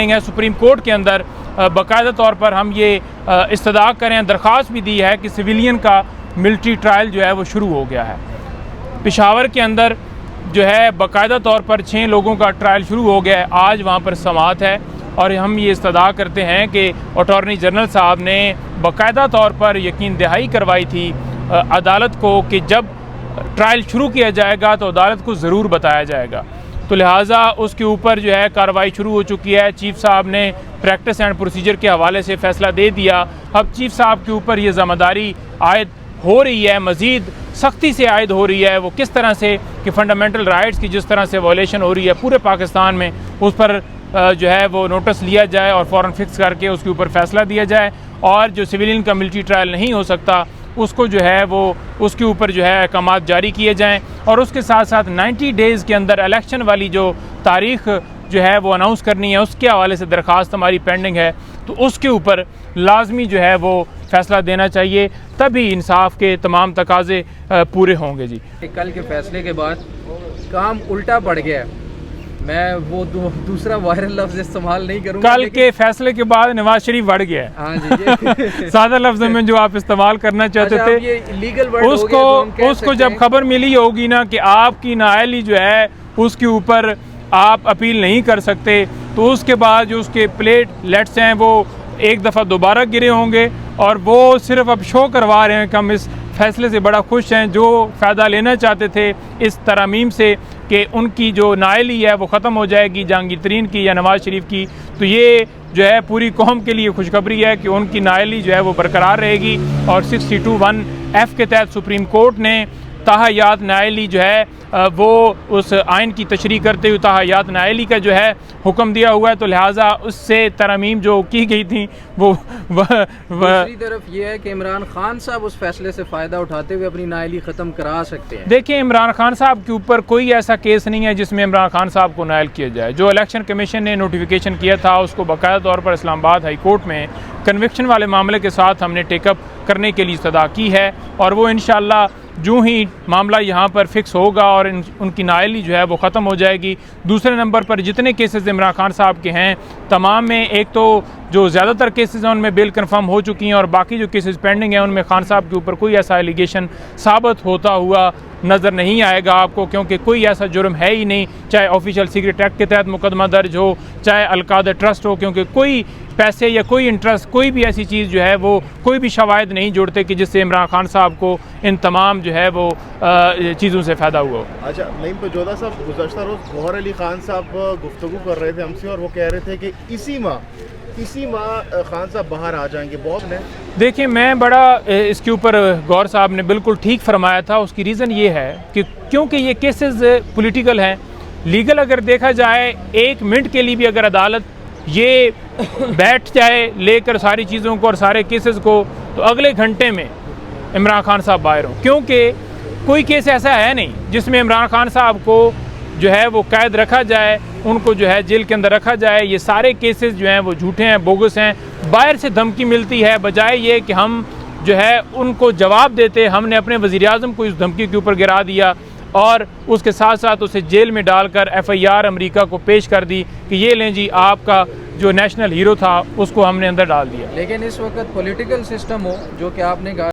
है supreme court के अंदर बाकायदा तौर पर हम ये इस्तदा करें, दरख्वास्त भी दी है कि सिविलियन का मिलिट्री ट्रायल जो है वो शुरू हो गया है। पेशावर के अंदर जो है बाकायदा तौर पर 6 लोगों का ट्रायल शुरू हो गया है। आज वहाँ पर समाअत है और हम ये इस्तदा करते हैं कि अटॉर्नी जनरल साहब ने बाकायदा तौर पर यकीन दहाई करवाई थी अदालत को कि जब ट्रायल शुरू किया जाएगा तो अदालत को ज़रूर बताया जाएगा। तो लिहाजा उसके ऊपर जो है कार्रवाई शुरू हो चुकी है। चीफ़ साहब ने प्रैक्टिस एंड प्रोसीजर के हवाले से फ़ैसला दे दिया। अब चीफ़ साहब के ऊपर ये ज़िम्मेदारी आयद हो रही है, मज़ीद सख्ती से आयद हो रही है। वो किस तरह से कि फ़ंडामेंटल राइट्स की जिस तरह से वॉलेशन हो रही है पूरे पाकिस्तान में, उस पर जो है वो नोटिस लिया जाए और फ़ौरन फिक्स करके उसके ऊपर फ़ैसला दिया जाए। और जो सिविलियन का मिलिट्री ट्रायल नहीं हो सकता उसको जो है वो उसके ऊपर जो है अहकामात जारी किए जाएँ। और उसके साथ साथ 90 डेज़ के अंदर इलेक्शन वाली जो तारीख़ जो है वो अनाउंस करनी है, उसके हवाले से दरख्वास्त हमारी पेंडिंग है। तो उसके ऊपर लाजमी जो है वो फ़ैसला देना चाहिए, तभी इंसाफ के तमाम तकाज़े पूरे होंगे। जी, कल के फैसले के बाद काम उल्टा पड़ गया। मैं वो दूसरा वायरल लफ्ज़ इस्तेमाल नहीं करूँगा। कल के फैसले के बाद नवाज शरीफ बढ़ गया है। हाँ जी, सादा लफ्ज़ में जो आप इस्तेमाल करना चाहते थे, ये लीगल वर्ड उसको जब खबर मिली होगी ना कि आपकी नाअहली जो है उसके ऊपर आप अपील नहीं कर सकते, तो उसके बाद जो उसके प्लेटलेट्स हैं वो एक दफ़ा दोबारा गिरे होंगे और वो सिर्फ अब शो करवा रहे हैं कि हम इस फैसले से बड़ा खुश हैं। जो फ़ायदा लेना चाहते थे इस तरमीम से कि उनकी जो नाअहली है वो ख़त्म हो जाएगी, जहांगीर तरीन की या नवाज़ शरीफ की, तो ये जो है पूरी कौम के लिए खुशखबरी है कि उनकी नाअहली जो है वो बरकरार रहेगी। और 62(1)F के तहत सुप्रीम कोर्ट ने ताहयात नाअहली जो है वो उस आइन की तशरीह करते हुए ताहयात नाअहली का जो है हुक्म दिया हुआ है। तो लिहाजा उससे तरमीम जो की गई थी वो दूसरी तरफ ये है कि इमरान खान साहब उस फैसले से फ़ायदा उठाते हुए अपनी नाअहली ख़त्म करा सकते हैं। देखिए, इमरान खान साहब के ऊपर कोई ऐसा केस नहीं है जिसमें इमरान खान साहब को नाअहल किया जाए। जो इलेक्शन कमीशन ने नोटिफिकेशन किया था उसको बाकायदा तौर पर इस्लामाबाद हाई कोर्ट में कन्विक्शन वाले मामले के साथ हमने टेकअप करने के लिए इस्तदा की है और वो इंशाअल्लाह जो ही मामला यहाँ पर फिक्स होगा और उनकी नाअहली जो है वो ख़त्म हो जाएगी। दूसरे नंबर पर जितने केसेस इमरान खान साहब के हैं तमाम में, एक तो जो ज़्यादातर केसेस हैं उनमें बेल कंफर्म हो चुकी हैं और बाकी जो केसेस पेंडिंग हैं उनमें खान साहब के ऊपर कोई ऐसा एलिगेशन साबित होता हुआ नज़र नहीं आएगा आपको, क्योंकि कोई ऐसा जुर्म है ही नहीं, चाहे ऑफिशियल सीक्रेट एक्ट के तहत मुकदमा दर्ज हो, चाहे अलकादर ट्रस्ट हो, क्योंकि कोई पैसे या कोई इंटरेस्ट, कोई भी ऐसी चीज़ जो है वो कोई भी शवाहिद नहीं जुड़ते कि जिससे इमरान खान साहब को इन तमाम जो है वो चीज़ों से फ़ायदा हुआ। अच्छा नईम जोधा साहब, गुज़श्ता रोज़ गौहर अली खान साहब गुफ्तगू कर रहे थे हमसे और वो कह रहे थे कि इसी माह खान साहब बाहर आ जाएंगे। बहुत ने देखिए, मैं बड़ा इसके ऊपर गौर साहब ने बिल्कुल ठीक फरमाया था। उसकी रीज़न ये है कि क्योंकि ये केसेस पॉलिटिकल हैं, लीगल अगर देखा जाए 1 मिनट के लिए भी अगर अदालत ये बैठ जाए लेकर सारी चीज़ों को और सारे केसेस को, तो अगले घंटे में इमरान खान साहब बाहर हों, क्योंकि कोई केस ऐसा है नहीं जिसमें इमरान खान साहब को जो है वो कैद रखा जाए, उनको जो है जेल के अंदर रखा जाए। ये सारे केसेस जो हैं वो झूठे हैं, बोगस हैं। बाहर से धमकी मिलती है, बजाय ये कि हम जो है उनको जवाब देते। हमने अपने वज़ीर-ए-आज़म को इस धमकी के ऊपर गिरा दिया और उसके साथ साथ उसे जेल में डालकर FIR अमेरिका को पेश कर दी कि ये लें जी, आपका जो नेशनल हीरो था उसको हमने अंदर डाल दिया। लेकिन इस वक्त पॉलिटिकल सिस्टम हो, जो कि आपने कहा